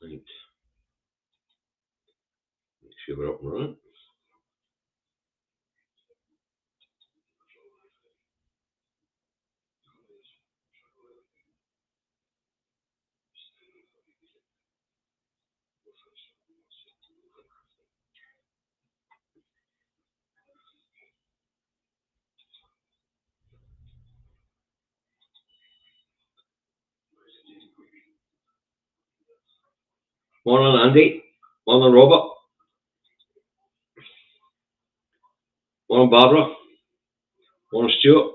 Right. Make sure we're up and running. Morning, Andy. Morning, Robert. Morning, Barbara. Morning, Stuart.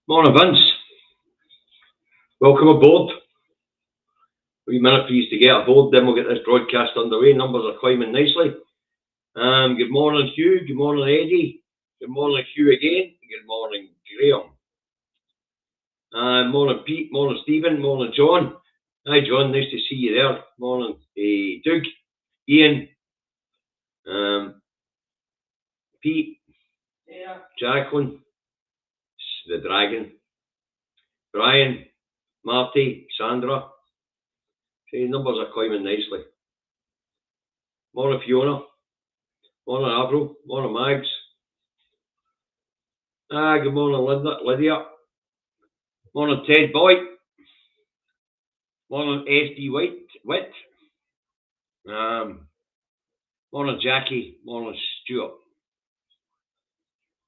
Morning, Vince. Welcome aboard. A wee minute for you to get aboard, then we'll get this broadcast underway. Numbers are climbing nicely. Good morning, Hugh. Good morning, Eddie. Good morning, Hugh again. Good morning, Graham. Morning, Pete. Morning, Stephen. Morning, John. Hi, John. Nice to see you there. Morning, Doug. Ian. Pete. Yeah. Jacqueline. The Dragon. Brian. Marty. Sandra. Okay, numbers are climbing nicely. Morning, Fiona. Morning, Avril. Morning, Mags. Good morning, Lydia. Morning, Ted Boy. Morning, SD Witt. Morning, Jackie. Morning, Stuart.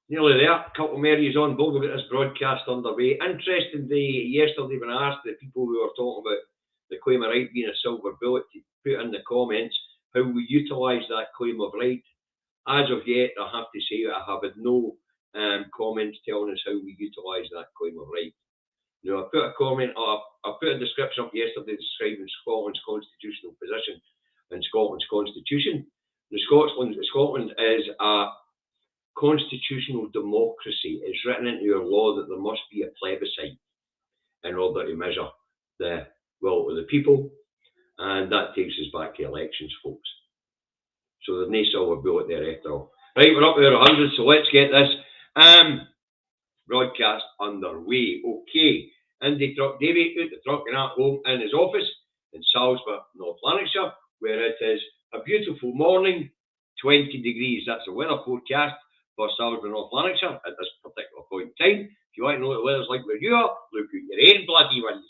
Nearly there. A couple of Marys on board. We'll get this broadcast underway. Interesting day yesterday when I asked the people who were talking about the claim of right being a silver bullet to put in the comments how we utilise that claim of right. As of yet, I have to say I have had no comments telling us how we utilise that claim of right. Now, I put a comment up, I put a description up yesterday describing Scotland's constitutional position and Scotland's constitution. Scotland is a constitutional democracy. It's written into our law that there must be a plebiscite in order to measure the will of the people, and that takes us back to elections, folks. So there's no silver bullet there after all. Right, we're up to our 100, so let's get this broadcast underway. Okay, Indy Truck Davy out the truck and at home in his office in Salisbury, North Lanarkshire, where it is a beautiful morning, 20 degrees. That's the weather forecast for Salisbury, North Lanarkshire at this particular point in time. If you want to know what the weather's like where you are, look at your own bloody window.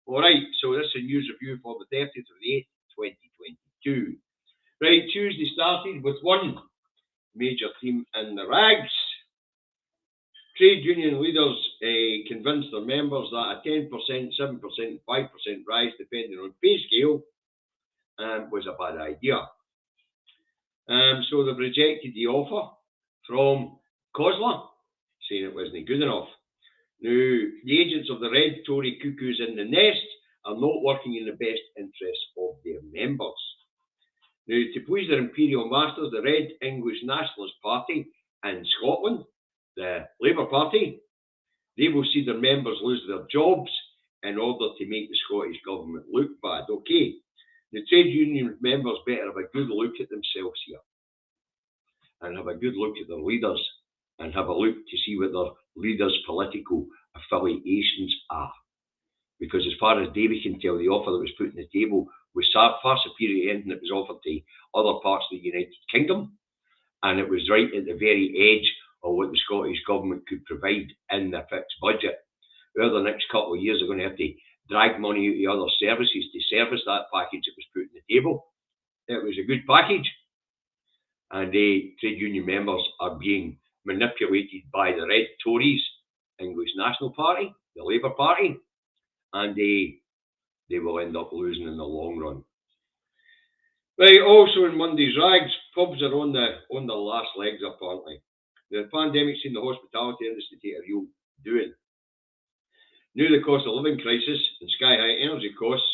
Alright, so this is a news review for the 30th of the 8th, 2022. Right, Tuesday started with one major theme in the rags. Trade union leaders convinced their members that a 10%, 7%, 5% rise, depending on pay scale, was a bad idea. So they've rejected the offer from COSLA, saying it wasn't good enough. Now, the agents of the red Tory cuckoos in the nest are not working in the best interests of their members. Now, to please their imperial masters, the Red English Nationalist Party in Scotland, the Labour Party, they will see their members lose their jobs in order to make the Scottish Government look bad. Okay, the trade union members better have a good look at themselves here and have a good look at their leaders and have a look to see what their leaders' political affiliations are. Because as far as Davy can tell, the offer that was put on the table was far superior to anything that was offered to other parts of the United Kingdom, and it was right at the very edge of what the Scottish Government could provide in their fixed budget. Over the next couple of years, they're going to have to drag money out of other services to service that package that was put on the table. It was a good package, and trade union members are being manipulated by the Red Tories, English National Party, the Labour Party, and they will end up losing in the long run. Right, also in Monday's rags, pubs are on the last legs apparently. The pandemic's seen the hospitality industry take a real doing. Now the cost of living crisis and sky-high energy costs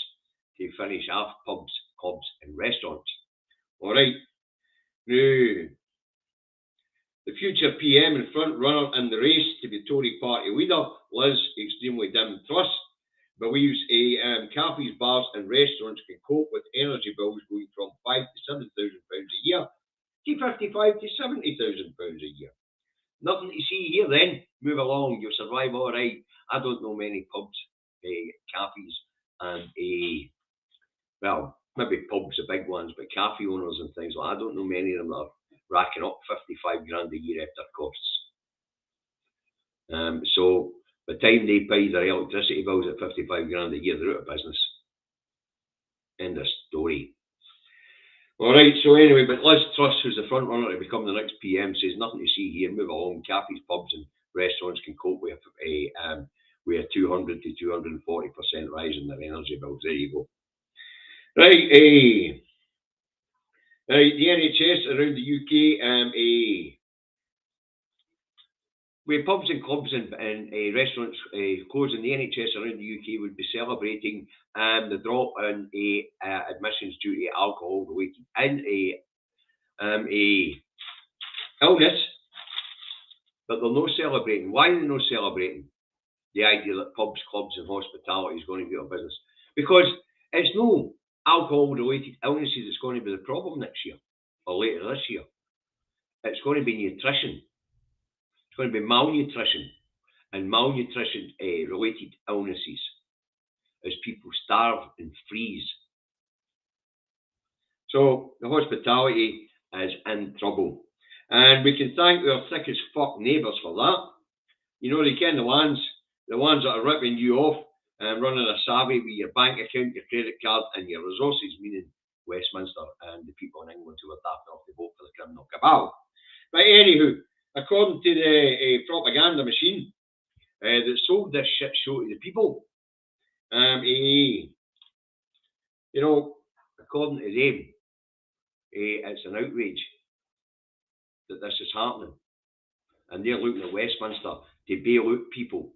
to finish off pubs, clubs and restaurants. Alright, now the future PM and front runner in the race to be Tory party leader, Liz Extremely Dim Truss, believes cafes, bars and restaurants can cope with energy bills going from £5,000 to £7,000 a year to £55,000 to £70,000 a year. Nothing to see here then. Move along, you'll survive all right. I don't know many pubs, cafes, and well, maybe pubs, the big ones, but cafe owners and things like that. I don't know many of them that are racking up 55 grand a year after costs. So by the time they pay their electricity bills at 55 grand a year, they're out of business. End of story. All right, so anyway, but Liz Truss, who's the front runner to become the next PM, says nothing to see here. Move along. Cafes, pubs, and restaurants can cope with a 200 to 240% rise in their energy bills. There you go. Right, right, the NHS around the UK, with pubs and clubs and restaurants closing, the NHS around the UK would be celebrating the drop in admissions due to alcohol-related illness, but they're not celebrating. Why are they not celebrating the idea that pubs, clubs, and hospitality is going to be out of business? Because it's no alcohol-related illnesses that's going to be the problem next year or later this year. It's going to be nutrition. It's going to be malnutrition and malnutrition-related illnesses as people starve and freeze. So the hospitality is in trouble. And we can thank our thick as fuck neighbours for that. You know, they can, the ones that are ripping you off and running a savvy with your bank account, your credit card, and your resources, meaning Westminster and the people in England who are daft enough to vote for the criminal cabal. But anywho, according to the propaganda machine that sold this shit show to the people, you know, according to them, it's an outrage that this is happening. And they're looking at Westminster to bail out people.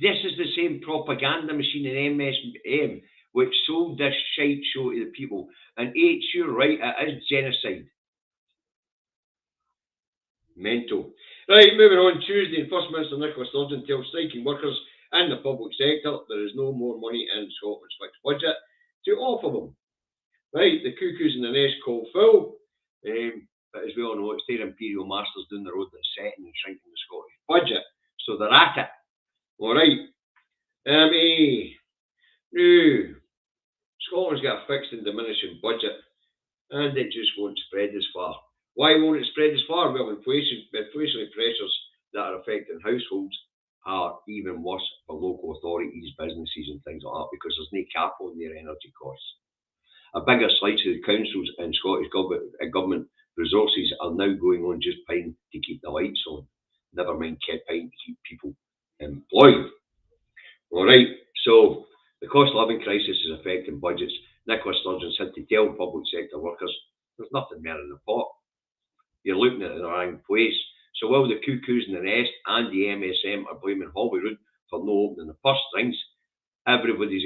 This is the same propaganda machine in MSM which sold this shite show to the people. And you're right, it is genocide. Mental. Right, moving on. Tuesday, First Minister Nicola Sturgeon tells striking workers in the public sector there is no more money in Scotland's fixed budget to offer them. Right, the cuckoos in the nest call full. But as we all know, it's their imperial masters down the road that's setting and shrinking the Scottish budget. So they're at it. All right. Scotland's got a fixed and diminishing budget, and it just won't spread as far. Why won't it spread as far? Well, inflationary pressures that are affecting households are even worse for local authorities, businesses, and things like that because there's no cap on their energy costs. A bigger slice of the councils and Scottish government resources are now going on just paying to keep the lights on, never mind paying to keep people employed. All right, so the cost of living crisis is affecting budgets. Nicola Sturgeon said to tell public sector workers, there's nothing more in the pot. You're looking at it in the wrong place. So while the cuckoos in the nest and the MSM are blaming Holyrood for no opening the purse strings, everybody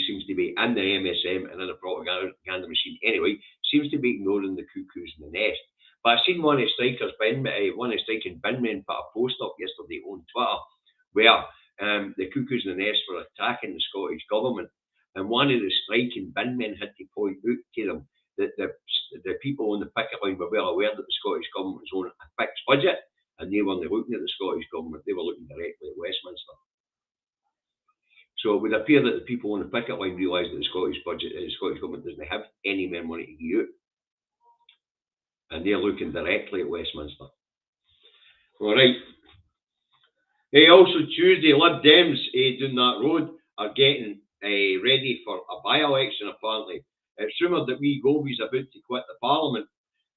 seems to be in the MSM and in the propaganda machine anyway, seems to be ignoring the cuckoos in the nest. But I've seen one of the striking binmen put a post up yesterday on Twitter where the cuckoos in the nest were attacking the Scottish government, and one of the striking binmen had to point out to them that the people on the picket line were well aware that the Scottish government was on a fixed budget, and they weren't looking at the Scottish government, they were looking directly at Westminster. So it would appear that the people on the picket line realise that the Scottish government doesn't have any more money to give out, and they're looking directly at Westminster. All right. Also Tuesday, Lib Dems down that road are getting ready for a by-election apparently. It's rumoured that Wee Govey's about to quit the Parliament.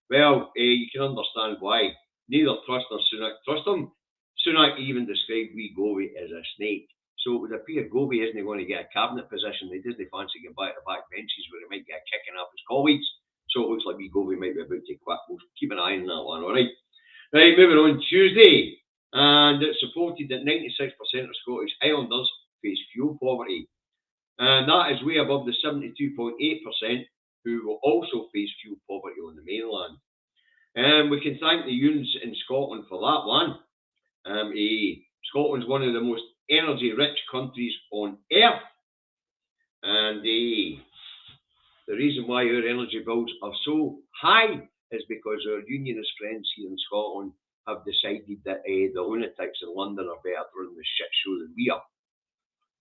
Well, you can understand why. Neither Truss nor Sunak trust him. Sunak even described Wee Govey as a snake. So it would appear Govey isn't going to get a cabinet position. He doesn't fancy getting back to the back benches where he might get a kicking off his colleagues. So it looks like Wee Govey might be about to quit. We'll keep an eye on that one, all right? Right, moving on. Tuesday. And it's reported that 96% of Scottish Highlanders face fuel poverty. And that is way above the 72.8% who will also face fuel poverty on the mainland. And we can thank the unions in Scotland for that one. Scotland's one of the most energy-rich countries on earth. And the reason why our energy bills are so high is because our unionist friends here in Scotland have decided that the lunatics in London are better running the shit show than we are.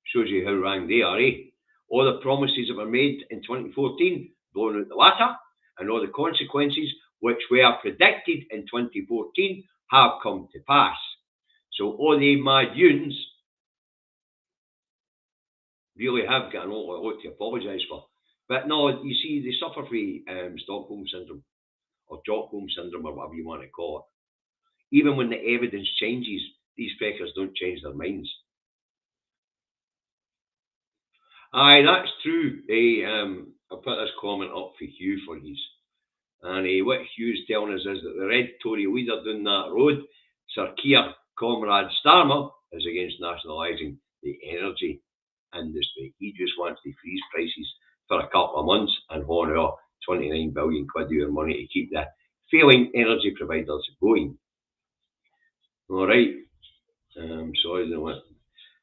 Shows you how wrong they are, eh? All the promises that were made in 2014, blown out the latter, and all the consequences which were predicted in 2014 have come to pass. So all they mad yuns really have got an awful lot to apologise for. But no, you see, they suffer from Stockholm Syndrome, or Stockholm Syndrome, or whatever you want to call it. Even when the evidence changes, these feckers don't change their minds. Aye, that's true. I'll put this comment up for Hugh for his. And what Hugh's telling us is that the Red Tory leader down that road, Sir Keir Comrade Starmer, is against nationalising the energy industry. He just wants to freeze prices for a couple of months and honour 29 billion quid of your money to keep the failing energy providers going. All right. Sorry,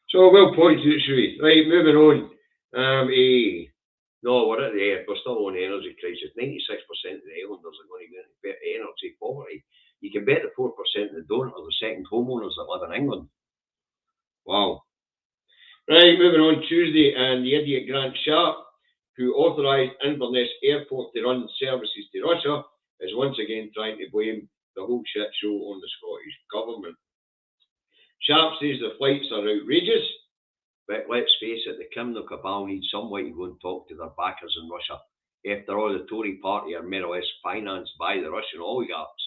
so well pointed, Shui. Right, moving on. No, we're at the end. We're still on the energy crisis. 96% of the islanders are going to get into energy poverty. You can bet the 4% that don't are the second homeowners that live in England. Wow. Right, moving on. Tuesday, and the idiot Grant Sharp, who authorised Inverness Airport to run services to Russia, is once again trying to blame the whole shit show on the Scottish Government. Sharp says the flights are outrageous, but let's face it, the criminal cabal needs some way to go and talk to their backers in Russia. After all, the Tory party are more or less financed by the Russian oligarchs.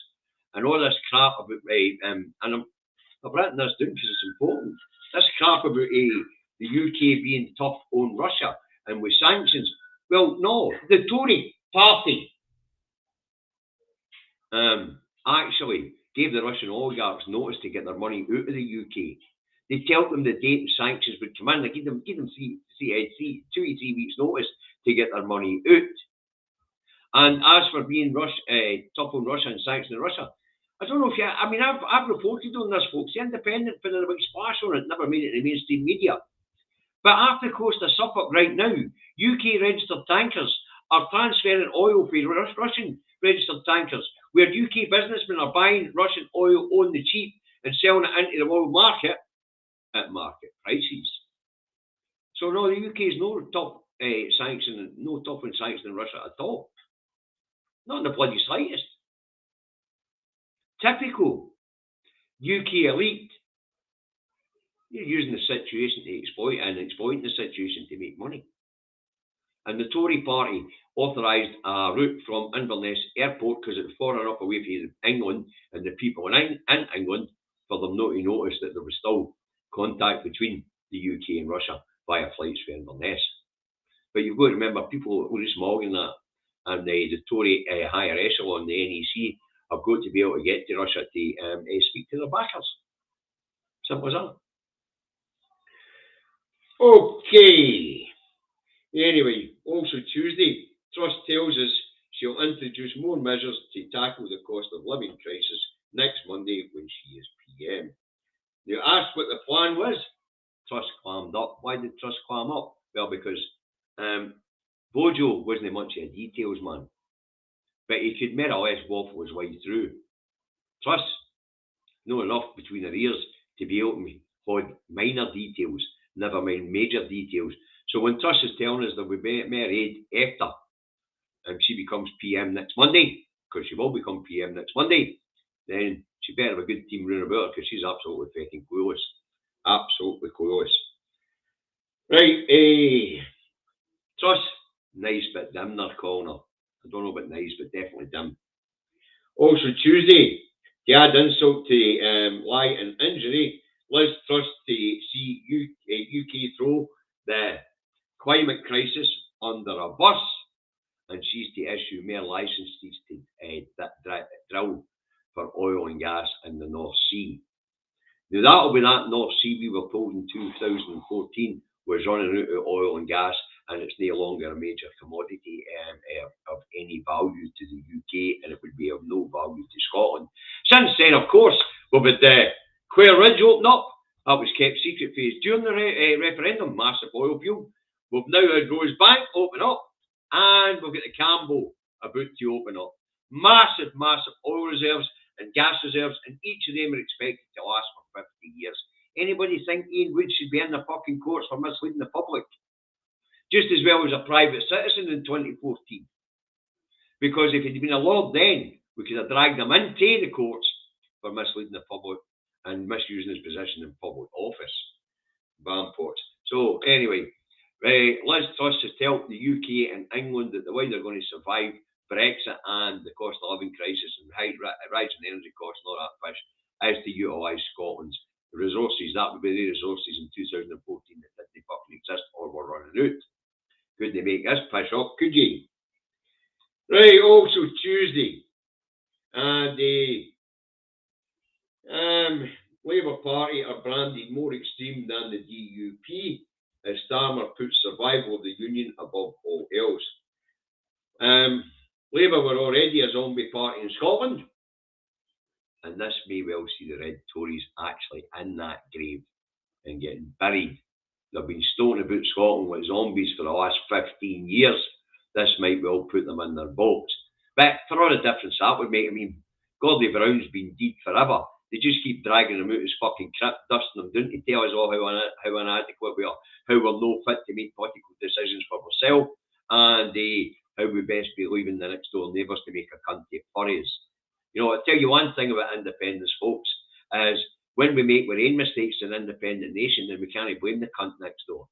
And all this crap about, and I've written this down because it's important, this crap about the UK being tough on Russia and with sanctions. Well, no, the Tory party actually gave the Russian oligarchs notice to get their money out of the UK. They told them the date and sanctions would come in. They give them 2 to 3 weeks notice to get their money out. And as for being tough on Russia and sanctioning Russia, I don't know if I've reported on this, folks. The Independent put a big splash on it, never made it in the mainstream media. But off the coast of Suffolk right now, UK registered tankers are transferring oil for Russian registered tankers, where UK businessmen are buying Russian oil on the cheap and selling it into the world market at market prices. So no, the UK is no tough on sanctioning Russia at all. Not in the bloody slightest. Typical UK elite. You're using the situation to exploit and exploiting the situation to make money. And the Tory party authorised a route from Inverness Airport because it was far enough away from England and the people in England for them not to notice that there was still contact between the UK and Russia via flights for Inverness. But you've got to remember, people who are small in that, and the Tory higher echelon, the NEC, have got to be able to get to Russia to speak to their backers. Simple as that. Okay. Anyway, also Tuesday, Truss tells us she'll introduce more measures to tackle the cost of living crisis next Monday when she is PM. Now, asked what the plan was, Truss clammed up. Why did Truss clam up? Well, because Bojo wasn't much of a details man, but he could more or less waffle his way through. Truss, know enough between her ears to be able to hold minor details, never mind major details. So when Truss is telling us that we more aid after she becomes PM next Monday, because she will become PM next Monday, then she better have a good team round about her, because she's absolutely fucking clueless. Absolutely clueless. Right, Truss, nice but dim, they're calling her. I don't know about nice, but definitely dim. Also Tuesday, to add insult to lie and injury, Liz Truss to see UK throw the climate crisis under a bus, and she's to issue more licences to drill for oil and gas in the North Sea. Now that'll be that North Sea we were told in 2014 was running out of oil and gas, and it's no longer a major commodity of any value to the UK, and it would be of no value to Scotland. Since then, of course, we've had Clare Ridge open up. That was kept secret phase during the referendum, massive oil field. We've now had Rosebank open up, and we've got the Campbell about to open up. Massive, massive oil reserves, and gas reserves, and each of them are expected to last for 50 years. Anybody think Ian Wood should be in the fucking courts for misleading the public? Just as well as a private citizen in 2014. Because if he'd been a lord then, we could have dragged him into the courts for misleading the public and misusing his position in public office. Bamports. So anyway, Liz Truss has told the UK and England that the way they're going to survive Brexit and the cost of living crisis and rising energy costs and all that fish is to utilise Scotland's resources. That would be the resources in 2014 that didn't fucking exist or were running out. Couldn't they make this piss up, could you? Right, also Tuesday. And the Labour Party are branded more extreme than the DUP as Starmer puts survival of the union above all else. Labour were already a zombie party in Scotland, and this may well see the Red Tories actually in that grave and getting buried. They've been stoning about Scotland like zombies for the last 15 years. This might well put them in their box. But for all the difference that would make, I mean, Gordie Brown's been dead forever. They just keep dragging him out his fucking crypt, dusting him down to tell us all how inadequate we are, how we're no fit to make political decisions for ourselves, and how we best be leaving the next door neighbours to make a cunt for us. You know, I'll tell you one thing about independence, folks, is when we make our own mistakes as an independent nation, then we can't blame the cunt next door.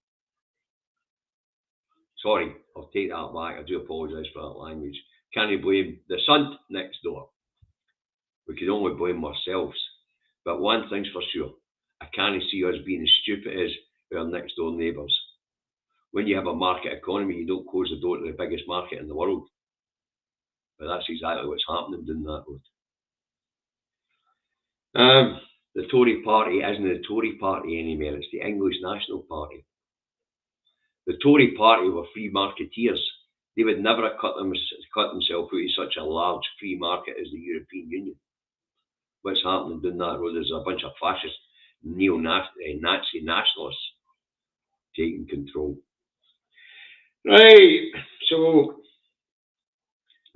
Sorry, I'll take that back. I do apologise for that language. Can't blame the sunt next door. We can only blame ourselves. But one thing's for sure, I can't see us being as stupid as our next door neighbours. When you have a market economy, you don't close the door to the biggest market in the world. But that's exactly what's happening down that road. The Tory party isn't the Tory party anymore, it's the English National Party. The Tory party were free marketeers. They would never have cut themselves out of such a large free market as the European Union. What's happening down that road is a bunch of fascist, neo-Nazi nationalists taking control. Right, so,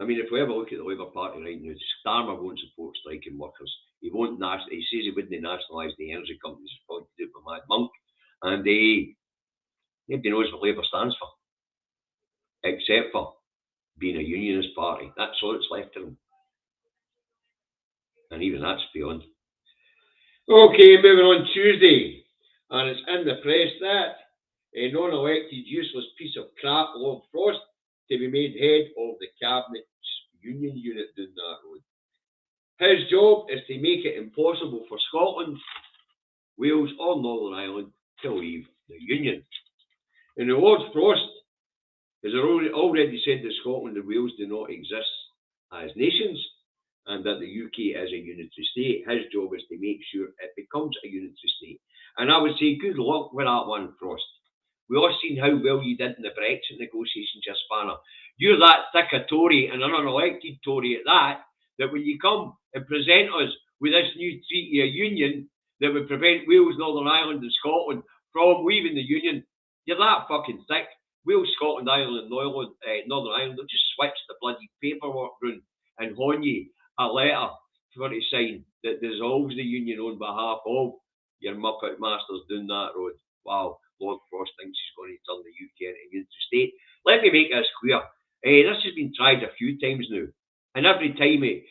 I mean, if we ever look at the Labour Party right now, Starmer won't support striking workers. He won't he says he wouldn't nationalise the energy companies, he's probably to do it with Mad Monk. And nobody knows what Labour stands for, except for being a unionist party. That's all that's left of them. And even that's beyond. Okay, moving on Tuesday. And it's in the press that a non-elected useless piece of crap, Lord Frost, to be made head of the Cabinet's union unit down that road. His job is to make it impossible for Scotland, Wales or Northern Ireland to leave the union. And the Lord Frost has already said that Scotland and Wales do not exist as nations, and that the UK is a unitary state. His job is to make sure it becomes a unitary state. And I would say, good luck with that one, Frost. We all seen how well you did in the Brexit negotiations, you spanner. You're that thick a Tory, and an unelected Tory at that, that when you come and present us with this new treaty of union that would prevent Wales, Northern Ireland and Scotland from leaving the union, you're that fucking thick. Wales, Scotland, Ireland and Northern Ireland will just switch the bloody paperwork round and hone you a letter for to sign that dissolves the union on behalf of your Muppet masters down that road. Wow, Lord Frost thinks he's going to turn the UK into a unitary state. Let me make this clear. This has been tried a few times now. And every time they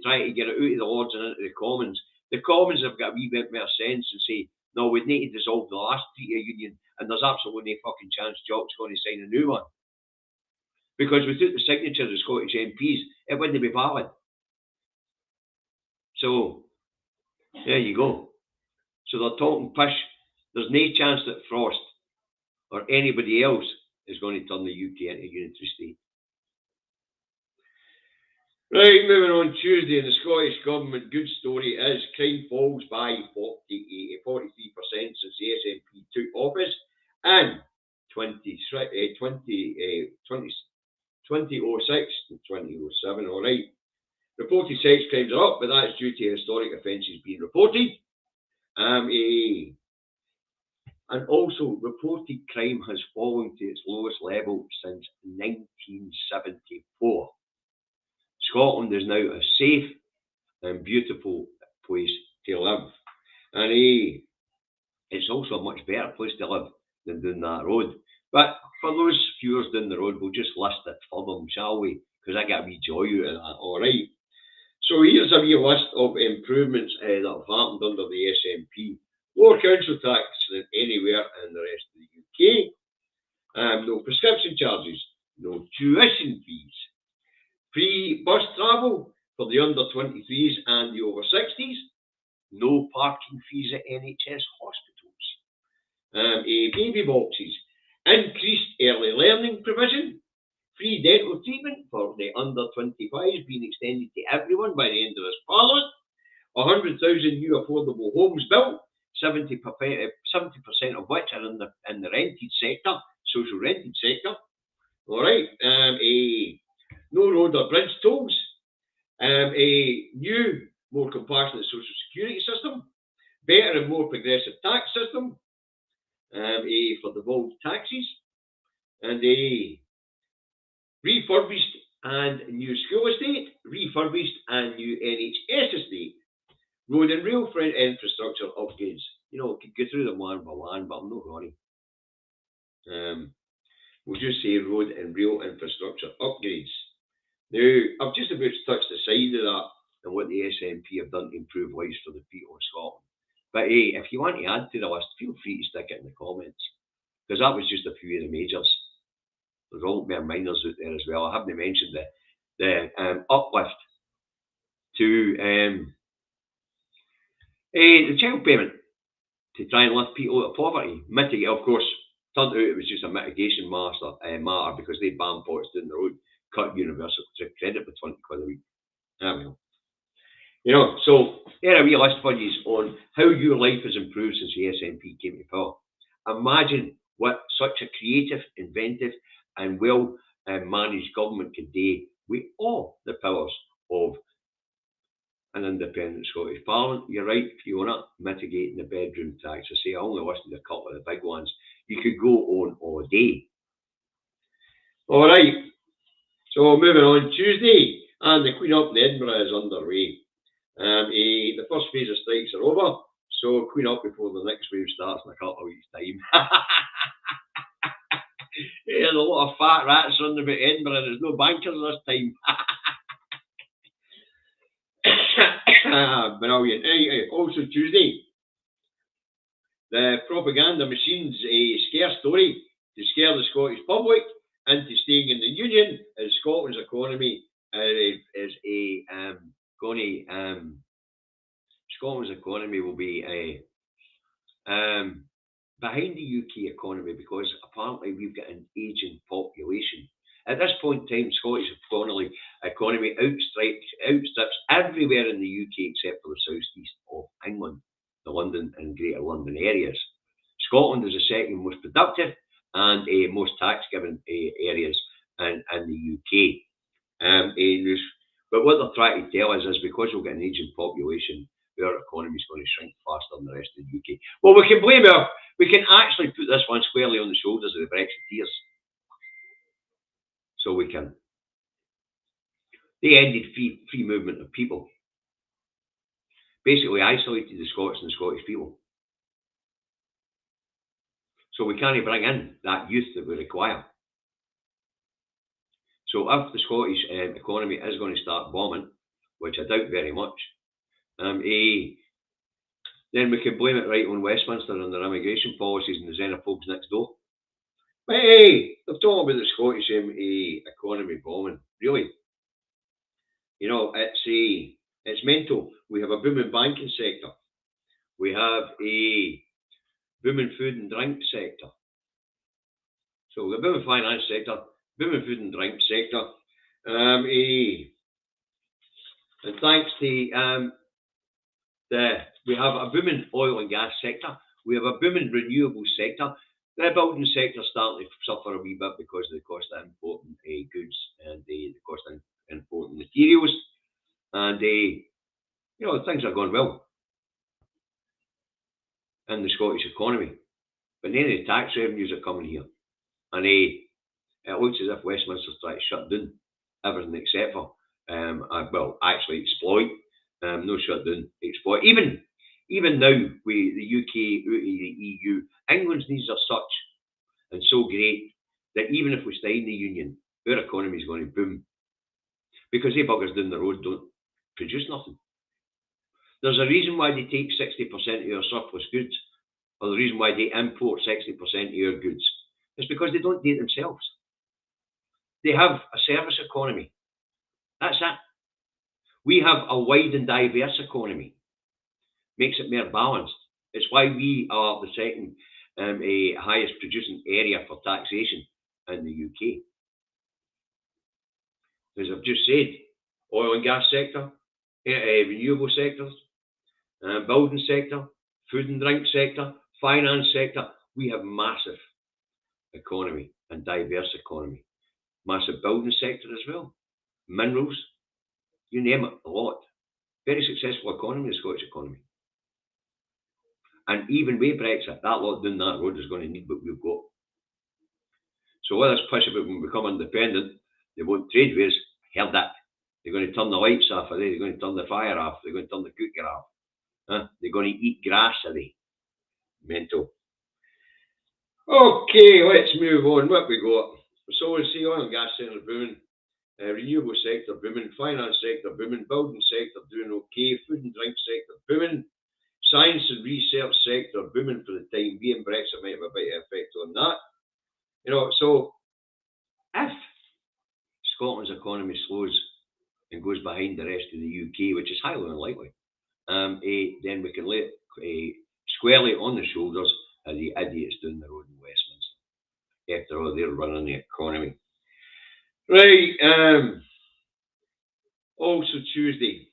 try to get it out of the Lords and into the Commons have got a wee bit more sense and say, no, we need to dissolve the last treaty of union, and there's absolutely no fucking chance Jock's going to sign a new one. Because without the signature of the Scottish MPs, it wouldn't be valid. So, there you go. So they're talking pish. There's no chance that Frost or anybody else is going to turn the UK into a unitary state. Right, moving on Tuesday, the Scottish Government good story is crime falls by 43% since the SNP took office, and 2006 and 2007, all right. Reported sex crimes are up, but that is due to historic offences being reported. And also, reported crime has fallen to its lowest level since 1974. Scotland is now a safe and beautiful place to live. And it's also a much better place to live than down that road. But for those viewers down the road, we'll just list it for them, shall we? Because I get a wee joy out of that. All right. So here's a wee list of improvements that have happened under the SNP. Lower council tax than anywhere in the rest of the UK. No prescription charges. No tuition fees. Free bus travel for the under 23s and the over 60s. No parking fees at NHS hospitals. Baby boxes. Increased early learning provision. Free dental treatment for the under 25s being extended to everyone by the end of this Parliament. 100,000 new affordable homes built, 70% of which are in the rented sector, social rented sector. All right. No road or bridge tolls. A new, more compassionate social security system. Better and more progressive tax system. For devolved taxes. And refurbished and new school estate, refurbished and new NHS estate, road and rail infrastructure upgrades. You know, could go through them one by one, but I'm not running. We'll just say road and rail infrastructure upgrades. Now, I've just about touched the side of that and what the SNP have done to improve lives for the people of Scotland. But hey, if you want to add to the list, feel free to stick it in the comments, because that was just a few of the majors. There's a lot more minors out there as well. I haven't mentioned the uplift to the child payment to try and lift people out of poverty. Mitigate, of course, turned out it was just a mitigation matter because they banned pots down the road, cut universal credit by 20 quid a week. Well, you know, so here a wee list for you on how your life has improved since the SNP came to power. Imagine what such a creative, inventive, and well managed government could do with all the powers of an independent Scottish Parliament. You're right, Fiona, mitigating the bedroom tax. I say I only listed a couple of the big ones. You could go on all day. All right, so moving on, Tuesday, and the Queen Up in Edinburgh is underway. The first phase of strikes are over, so Queen Up before the next wave starts in a couple of weeks' time. There's a lot of fat rats running about Edinburgh. There's no bankers this time. Brilliant. Also Tuesday, the propaganda machines scare story to scare the Scottish public into staying in the Union, as Scotland's economy Scotland's economy will be behind the UK economy, because apparently we've got an ageing population. At this point in time, Scottish economy outstrips everywhere in the UK except for the southeast of England, the London and Greater London areas. Scotland is the second most productive and most tax-given areas in the UK. But what they're trying to tell us is because we've got an ageing population, our economy is going to shrink faster than the rest of the UK. Well, we can actually put this one squarely on the shoulders of the Brexiteers. So we can. They ended free movement of people. Basically isolated the Scots and the Scottish people. So we can't bring in that youth that we require. So if the Scottish economy is going to start bombing, which I doubt very much, then we can blame it right on Westminster and their immigration policies and the xenophobes next door. But hey, they're talking about the Scottish economy bombing. Really? You know, it's mental. We have a booming banking sector. We have a booming food and drink sector. So the booming finance sector, booming food and drink sector. And thanks to we have a booming oil and gas sector. We have a booming renewable sector. The building sector is starting to suffer a wee bit because of the cost of importing goods and the cost of importing materials. And you know, things are going well in the Scottish economy. But none of the tax revenues are coming here. And it looks as if Westminster's trying to shut down everything except for, actually exploit No shutdown. Export. Even now, with the UK out of the EU, England's needs are such and so great that even if we stay in the Union, our economy is going to boom. Because they buggers down the road don't produce nothing. There's a reason why they take 60% of our surplus goods, or the reason why they import 60% of our goods. It's because they don't do it themselves. They have a service economy. That's it. We have a wide and diverse economy. Makes it more balanced. It's why we are the second highest producing area for taxation in the UK. As I've just said, oil and gas sector, renewable sectors, building sector, food and drink sector, finance sector. We have massive economy and diverse economy. Massive building sector as well. Minerals, you name it, a lot. Very successful economy, the Scottish economy. And even with Brexit, that lot down that road is going to need what we've got. So all this push about when we become independent, they won't trade with us. Heard that. They're going to turn the lights off of there. They're going to turn the fire off. They're going to turn the cooker off. They're going to eat grass of there. Mental. Okay, let's move on. What we got? So we see oil and gas sector booming, renewable sector booming, finance sector booming, building sector doing okay, food and drink sector booming, science and research sector booming for the time being. Brexit might have a bit of effect on that. So if Scotland's economy slows and goes behind the rest of the UK, which is highly unlikely, then we can lay it squarely on the shoulders of the idiots down the road in Westminster. After all, they're running the economy. Right. Also Tuesday,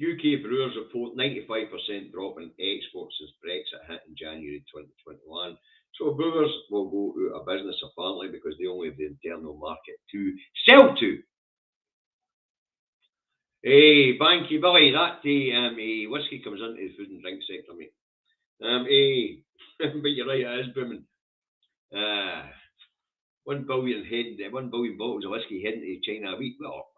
UK brewers report 95% drop in exports since Brexit hit in January 2021. So brewers will go out of business apparently because they only have the internal market to sell to. Hey, Banky Billy, that whiskey comes into the food and drink sector, mate. But you're right, it is booming. 1 billion bottles of whiskey heading to China a week. Well,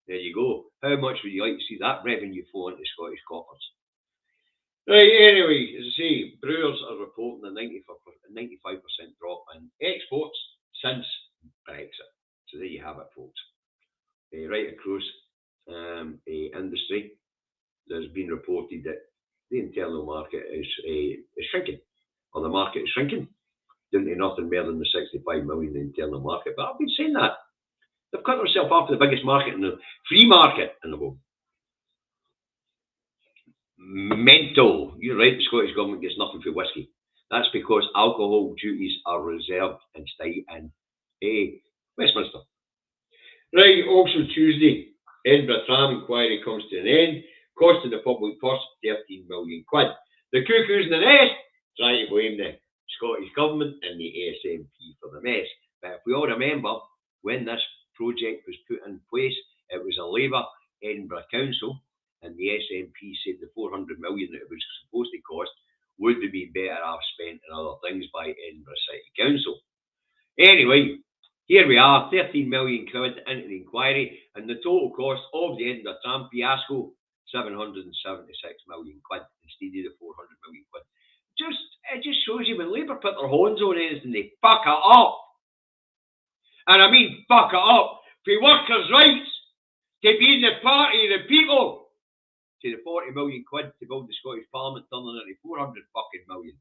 there you go. How much would you like to see that revenue flow into Scottish coffers? Right, anyway, as I say, brewers are reporting a 95% drop in exports since Brexit. So there you have it, folks. Right across industry, there's been reported that the internal market is shrinking, or the market is shrinking, down to nothing more than the 65 million internal market. But I've been saying that. They've cut themselves off the biggest market in the free market in the world. Mental. You're right, the Scottish Government gets nothing for whiskey. That's because alcohol duties are reserved in Westminster. Right, also Tuesday, Edinburgh Tram inquiry comes to an end, costing the public purse 13 million quid. The cuckoos in the nest try to blame the Scottish Government and the SNP for the mess. But if we all remember, when this project was put in place, it was a Labour Edinburgh Council, and the SNP said the 400 million that it was supposed to cost would have been better off spent on other things by Edinburgh City Council. Anyway, here we are, 13 million quid into the inquiry, and the total cost of the Edinburgh Tram fiasco, 776 million quid instead of the 400 million quid. It just shows you when Labour put their horns on anything, they fuck it up. And I mean fuck it up for workers' rights, to be in the party of the people, to the 40 million quid to build the Scottish Parliament turning into 400 fucking million.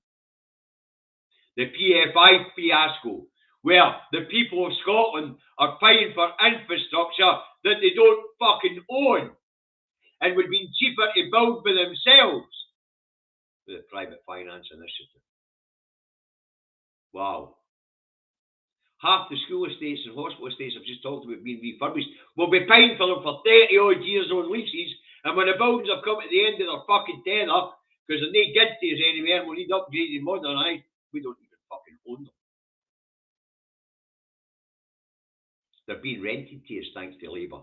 The PFI fiasco, where the people of Scotland are paying for infrastructure that they don't fucking own and would be cheaper to build by themselves with a private finance initiative. Wow. Half the school estates and hospital estates I've just talked about being refurbished will be paying for them for 30 odd years on leases, and when the buildings have come at the end of their fucking tenure, because they're not good to us anywhere and we need upgraded and modernised, we don't even fucking own them. They're being rented to us thanks to Labour.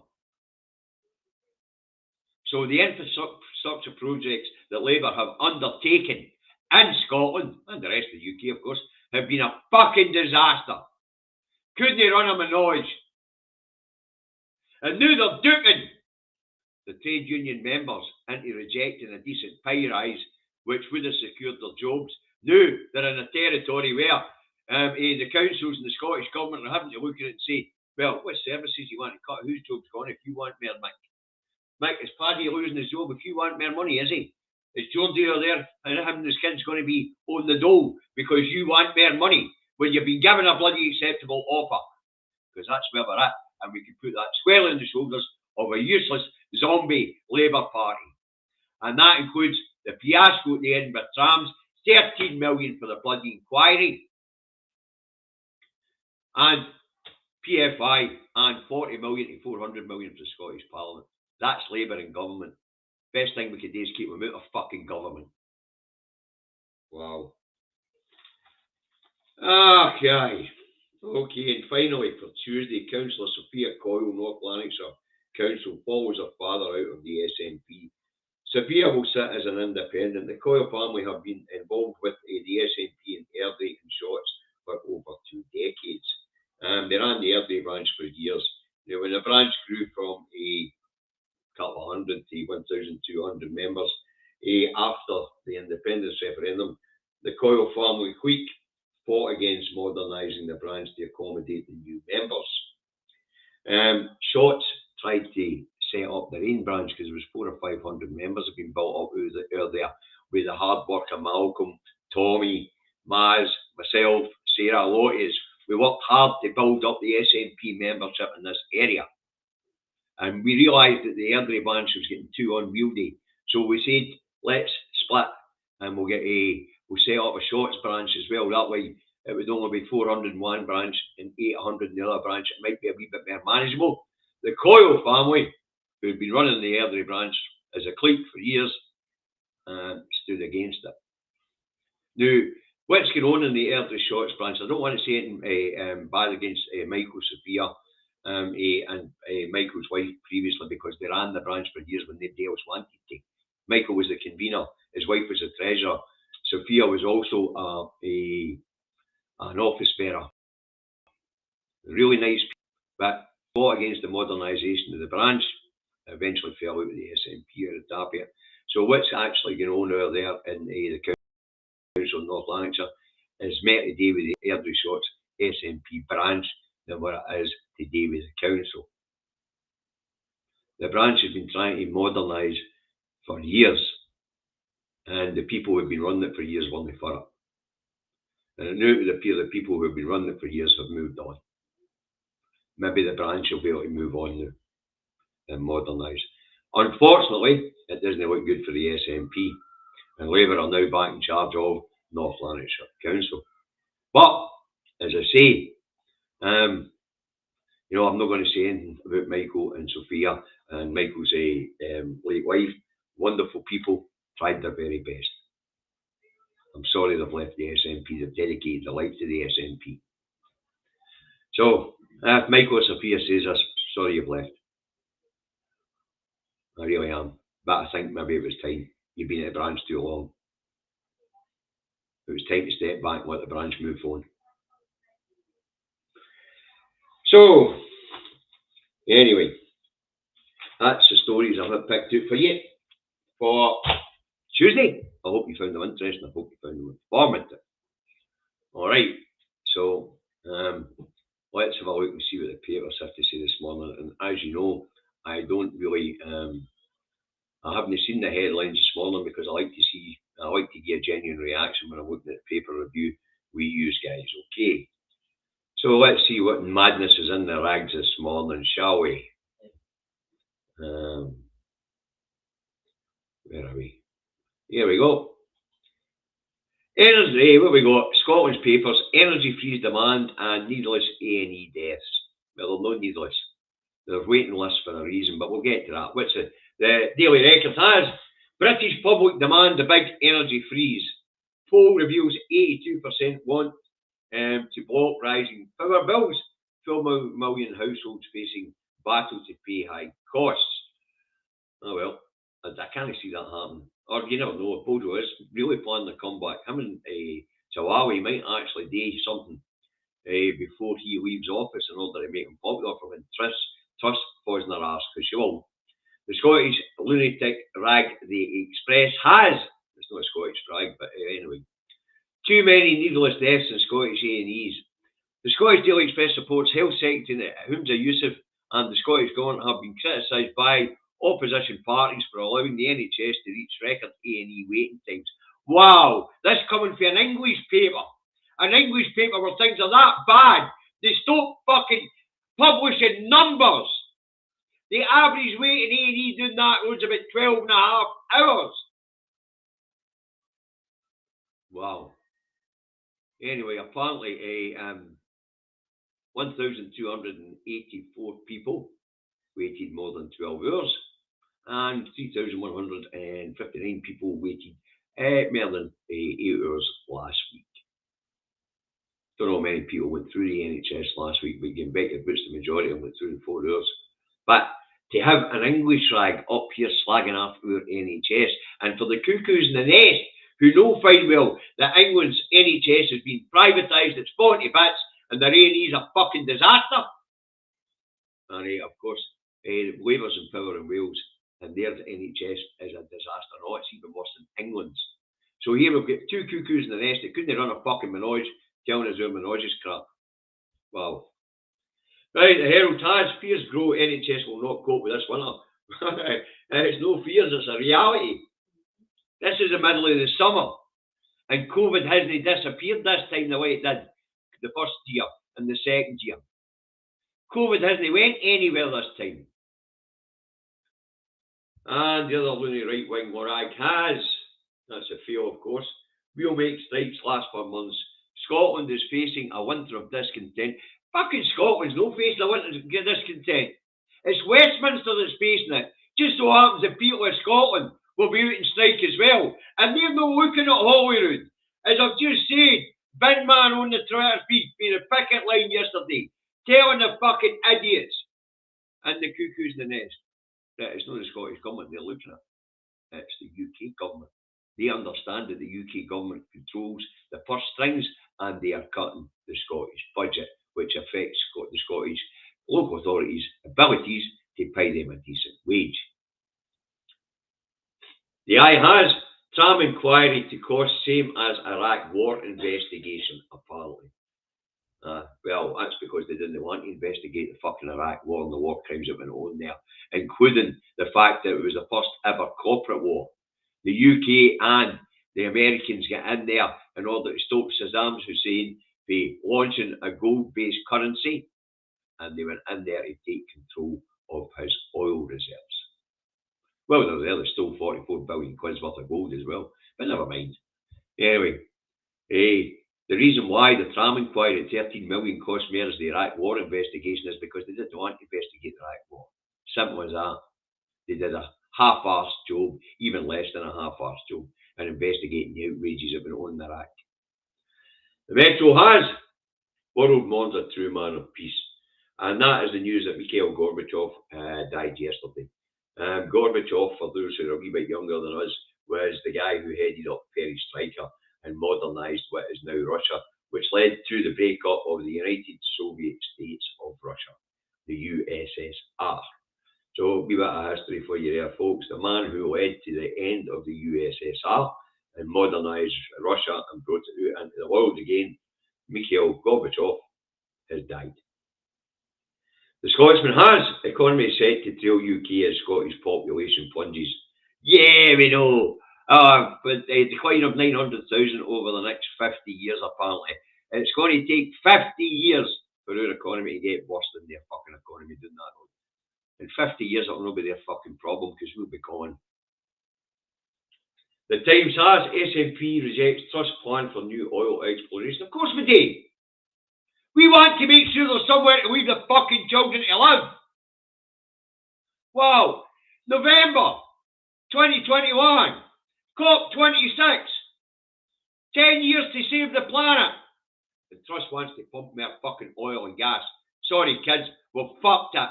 So the infrastructure projects that Labour have undertaken in Scotland, and the rest of the UK of course, have been a fucking disaster. Couldn't run a menage. And now they're duking the trade union members into rejecting a decent pay rise, which would have secured their jobs. Now they're in a territory where the councils and the Scottish Government are having to look at it and say, well, what services you want to cut? Whose job's gone if you want more, Mick? Mick, is Paddy losing his job if you want more money, is he? Is Geordie there and him and his kids going to be on the dole because you want more money when you've been given a bloody acceptable offer? Because that's where we're at, and we can put that squarely on the shoulders of a useless zombie Labour Party. And that includes the fiasco at the Edinburgh trams, 13 million for the bloody inquiry, and PFI, and 40 million to 400 million for the Scottish Parliament. That's Labour in government. Best thing we could do is keep them out of fucking government. Wow. Okay. Okay, and finally for Tuesday, Councillor Sophia Coyle, North Lanarkshire Council, follows her father out of the SNP. Sophia will sit as an independent. The Coyle family have been involved with the SNP in Airdrie and Shotts for over 2 decades. They ran the Airdrie branch for years. Now, when the branch grew from a couple of hundred to 1,200 members after the independence referendum, the Coyle family quick fought against modernising the branch to accommodate the new members. Shotts tried to set up their own branch because there was 400 or 500 members have been built up out there with the hard worker Malcolm, Tommy, Maz, myself, Sarah, Lotties. We worked hard to build up the SNP membership in this area. And we realised that the Airdrie branch was getting too unwieldy. So we said, let's split and we'll set up a Shotts branch as well. That way it would only be 400 in one branch and 800 in the other branch. It might be a wee bit more manageable. The Coyle family, who'd been running the Airdrie branch as a clique for years, stood against it. Now, what's going on in the Airdrie Shotts branch? I don't want to say anything bad against Michael, Sophia, and Michael's wife previously, because they ran the branch for years when nobody else wanted to. Michael was the convener, his wife was the treasurer. Sophia was also an office bearer. Really nice people, but fought against the modernisation of the branch, eventually fell out with the SNP or the Tapia. So what's actually going on over there in the Council of North Lanarkshire is met today with the Airdrie Shotts SNP branch than what it is today with the council. The branch has been trying to modernise for years, and the people who have been running it for years weren't for it. And now it would appear the people who have been running it for years have moved on. Maybe the branch will be able to move on now and modernise. Unfortunately, it doesn't look good for the SNP, and Labour are now back in charge of North Lanarkshire Council. But, as I say, I'm not going to say anything about Michael and Sophia and Michael's late wife. Wonderful people, tried their very best. I'm sorry they've left the SNP. They've dedicated their life to the SNP. So, if Michael or Sophia says this, sorry you've left. I really am. But I think maybe it was time. You've been at the branch too long. It was time to step back and let the branch move on. So, anyway, that's the stories I've picked out for you for Tuesday. I hope you found them interesting. I hope you found them informative. Alright, so let's have a look and see what the papers have to say this morning. And as you know, I don't really, I haven't seen the headlines this morning because I like to get a genuine reaction when I'm looking at the paper review we use, guys. Okay. So let's see what madness is in the rags this morning, shall we? Where are we? Here we go. Energy, what we got? Scotland's papers, energy freeze demand and needless A&E deaths. Well, they're not needless. They're waiting lists for a reason, but we'll get to that. What's it? The Daily Record has British public demand a big energy freeze. Poll reveals 82% want to block rising power bills. 12 million households facing battle to pay high costs. Oh well, I can't see that happening. Or you never know, if Bojo is really planning to come back, him and Tawawi might actually do something before he leaves office in order to make him popular for when Truss falls in their arse, because she will. The Scottish lunatic rag The Express has, it's not a Scottish rag, but anyway, too many needless deaths in Scottish A&Es. The Scottish Daily Express supports Health Secretary Humza Yousaf and the Scottish Government have been criticised by opposition parties for allowing the NHS to reach record A&E waiting times. Wow, this coming from an English paper. An English paper where things are that bad, they stop fucking publishing numbers. The average wait in A&E doing that was about 12 and a half hours. Wow. Anyway, apparently 1,284 people waited more than 12 hours and 3,159 people waited more than 8 hours last week. Don't know how many people went through the NHS last week, but you can bet your boots the majority of them went through in 4 hours. But to have an English rag up here slagging off our NHS, and for the cuckoos in the nest who know fine well that England's NHS has been privatised, it's 40 bits, and their A&E's a fucking disaster. And of course, Labour's in power in Wales, and their NHS is a disaster. No, it's even worse than England's. So here we've got two cuckoos in the nest that couldn't run a fucking menage, telling us our menage is crap. Wow. Right, the Herald has fears grow, NHS will not cope with this winter. It's no fears, it's a reality. This is the middle of the summer, and COVID hasn't disappeared this time the way it did the first year and the second year. COVID hasn't went anywhere this time. And the other loony right-wing rag has, that's a fail of course, we'll make strikes last for months. Scotland is facing a winter of discontent. Fucking Scotland's no facing a winter of discontent. It's Westminster that's facing it. Just so happens the people of Scotland will be out and strike as well. And they're not looking at Holyrood. As I've just said, Bin Man on the Twitter feed, being a picket line yesterday, telling the fucking idiots and the cuckoos in the nest that it's not the Scottish government they're looking at. It's the UK government. They understand that the UK government controls the purse strings and they are cutting the Scottish budget, which affects the Scottish local authorities' abilities to pay them a decent wage. The Eye has tram inquiry to cost same as Iraq war investigation, apparently. Well, that's because they didn't want to investigate the fucking Iraq war and the war crimes that went on there, including the fact that it was the first ever corporate war. The UK and the Americans get in there in order to stop Saddam Hussein by launching a gold-based currency, and they went in there to take control of his oil reserves. Well, they stole 44 billion quid's worth of gold as well, but never mind. Anyway, the reason why the tram inquiry at 13 million cost more as the Iraq war investigation is because they didn't want to investigate the Iraq war. Simple as that. They did a half-arsed job, even less than a half-arsed job, in investigating the outrages that went on in Iraq. The Metro has world mourns a true man of peace. And that is the news that Mikhail Gorbachev died yesterday. Gorbachev, for those who are a wee bit younger than us, was the guy who headed up Perestroika and modernised what is now Russia, which led to the breakup of the United Soviet States of Russia, the USSR. So a wee bit of history for you there, folks. The man who led to the end of the USSR and modernised Russia and brought it out into the world again, Mikhail Gorbachev, has died. The Scotsman has economy set to trail UK as Scottish population plunges. Yeah, we know. But a decline of 900,000 over the next 50 years, apparently. It's going to take 50 years for our economy to get worse than their fucking economy doing that. In 50 years, it'll not be their fucking problem because we'll be gone. The Times has SNP rejects trust plan for new oil exploration. Of course we do. We want to make sure there's somewhere to leave the fucking children to live. Wow. November 2021. COP26. 10 years to save the planet. The trust wants to pump more fucking oil and gas. Sorry, kids. We've fucked it.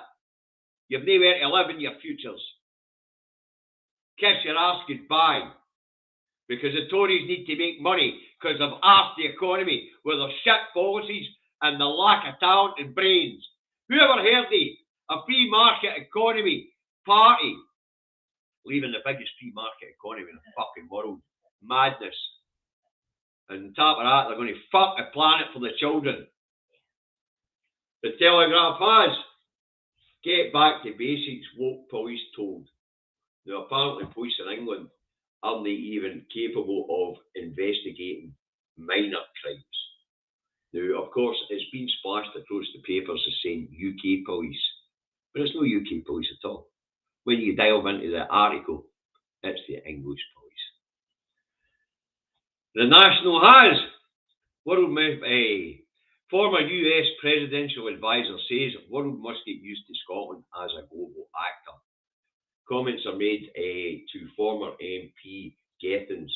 You've nowhere to live in your futures. Kiss your ass goodbye. Because the Tories need to make money because they've arsed the economy with their shit policies and the lack of talent and brains. Who ever heard of a free market economy party leaving the biggest free market economy in the fucking world. Madness. And on top of that, they're going to fuck the planet for the children. The Telegraph has. Get back to basics, woke police told. Now, apparently, police in England aren't even capable of investigating minor crimes. Now, of course, it's been splashed across the papers as saying UK police, but it's no UK police at all. When you delve into the article, it's the English police. The National has. Former US presidential advisor says world must get used to Scotland as a global actor. Comments are made to former MP Gethins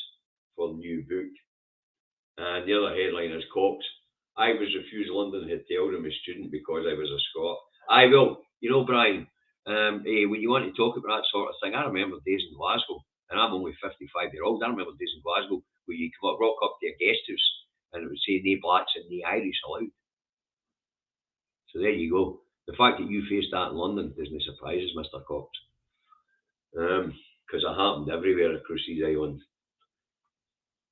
for the new book. And the other headline is Cox. I was refused London Hotel room as student because I was a Scot. I will. You know, Brian, when you want to talk about that sort of thing, I remember days in Glasgow, and I'm only 55-year-old. I remember days in Glasgow where you come up, rock up to a guest house and it would say no blacks and no Irish allowed. So there you go. The fact that you faced that in London doesn't surprise us, Mr. Cox. Because it happened everywhere across these islands.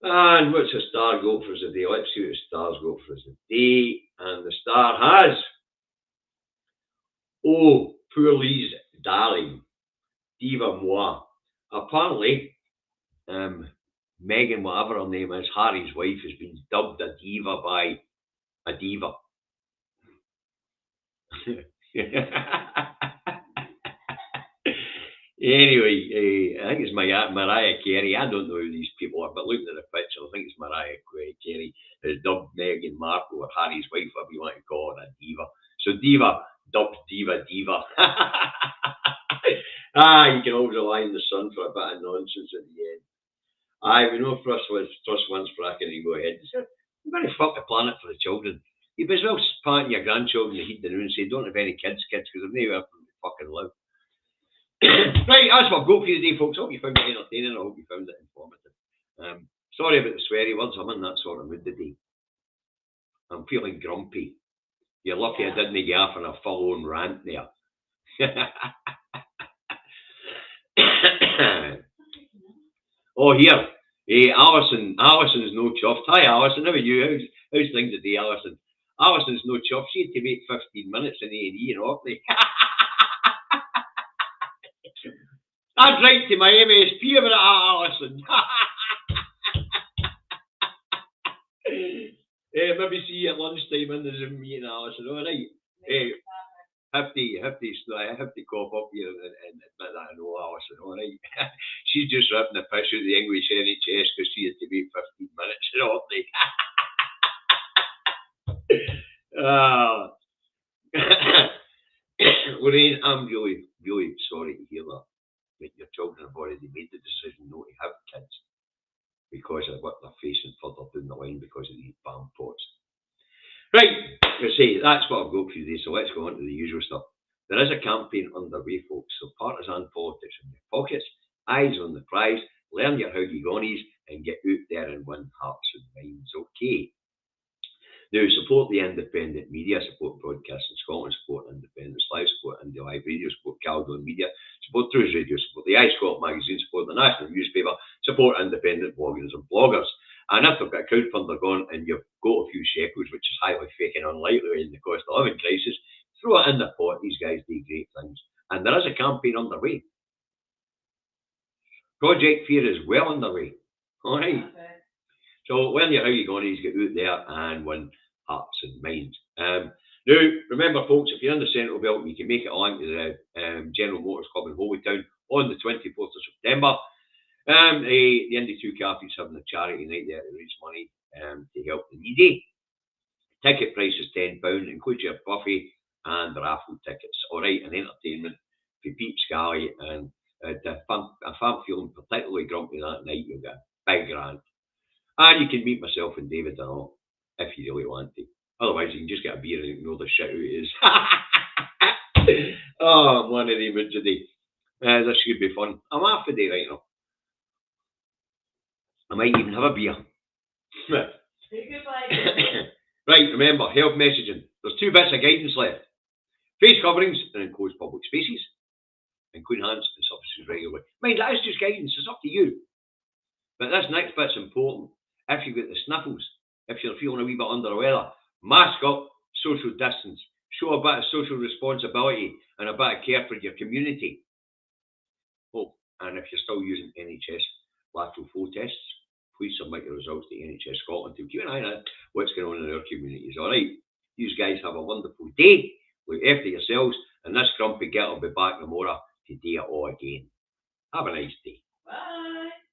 And what's a star got for us today? Let's see what the star's got for us today. And the star has. Oh, poor Lee's darling, Diva Moi. Apparently, Megan, whatever her name is, Harry's wife, has been dubbed a diva by a diva. Anyway, I think it's Mariah Carey. I don't know who these people are, but looking at the picture, I think it's Mariah Carey has dubbed Meghan Markle, or Harry's wife, whatever you want to call her, a diva. So diva, dubbed diva. You can always rely on the sun for a bit of nonsense at the end. We know trust once fracking and go ahead. You're going to fuck the planet for the children. You may as well parent your grandchildren to heat the room and say, don't have any kids, because they've nowhere to fucking live. Right, that's what I've got for you today, folks. I hope you found it entertaining. I hope you found it informative. Sorry about the sweary words. I'm in that sort of mood today. I'm feeling grumpy. You're lucky I didn't get off on a full-on rant there. Oh, here. Hey, Alison. Alison's no chuffed. Hi, Alison. How are you? How's things today, Alison? Alison's no chuffed. She had to wait 15 minutes in A&E in Orkney. I'd write to my MSP about it, Alison. Maybe see you at lunchtime in the Zoom meeting, Alison. All right. Have to cough up here and admit that I know Alison. All right. She's just ripping the piss out of the English NHS because she had to wait 15 minutes in Orkney. Lorraine, I'm really, really sorry to hear that. That your children have already made the decision not to have kids because of what they're facing further down the line because of these bam pots. Right, I say that's what I've got for you today, so let's go on to the usual stuff. There is a campaign underway, folks, so partisan politics in your pockets, eyes on the prize, learn your how-you-gonies, and get out there and win hearts and minds, okay? Now, support the independent media, support Broadcasting Scotland, support Independence Live, support Indie Live Radio, support Caledon Media, support Truth Radio, support the iScot magazine, support the national newspaper, support independent bloggers and bloggers. And if they've got a crowdfunder going and you've got a few shekels, which is highly fucking unlikely in the cost of living crisis, throw it in the pot. These guys do great things. And there is a campaign underway. Project Fear is well underway. All right. Okay. So when you're how you going to get out there and win hearts and minds. Now, remember, folks, if you're in the Central Belt, you can make it along to the General Motors Club in Holytown on the 24th of September. The ND2 Cafe's having a charity night there to raise money to help the needy. Ticket price is £10, includes your buffet and raffle tickets. All right, and entertainment for Pete Scally. And if I'm feeling particularly grumpy that night, you'll get a big grant. And you can meet myself and David and all, if you really want to. Otherwise, you can just get a beer and ignore the shit out it is. Oh, I'm one of the moods today. This should be fun. I'm half a day right now. I might even have a beer. Right, remember, health messaging. There's 2 bits of guidance left. Face coverings and enclosed public spaces. and Queen Hans and services regularly. Mind, that is just guidance, it's up to you. But this next bit's important. If you've got the sniffles, if you're feeling a wee bit under the weather, mask up, social distance, show a bit of social responsibility and a bit of care for your community. Oh, and if you're still using NHS lateral flow tests, please submit your results to NHS Scotland to keep an eye on what's going on in our communities. All right, you guys have a wonderful day. Look after yourselves, and this grumpy git will be back tomorrow to do it all again. Have a nice day. Bye.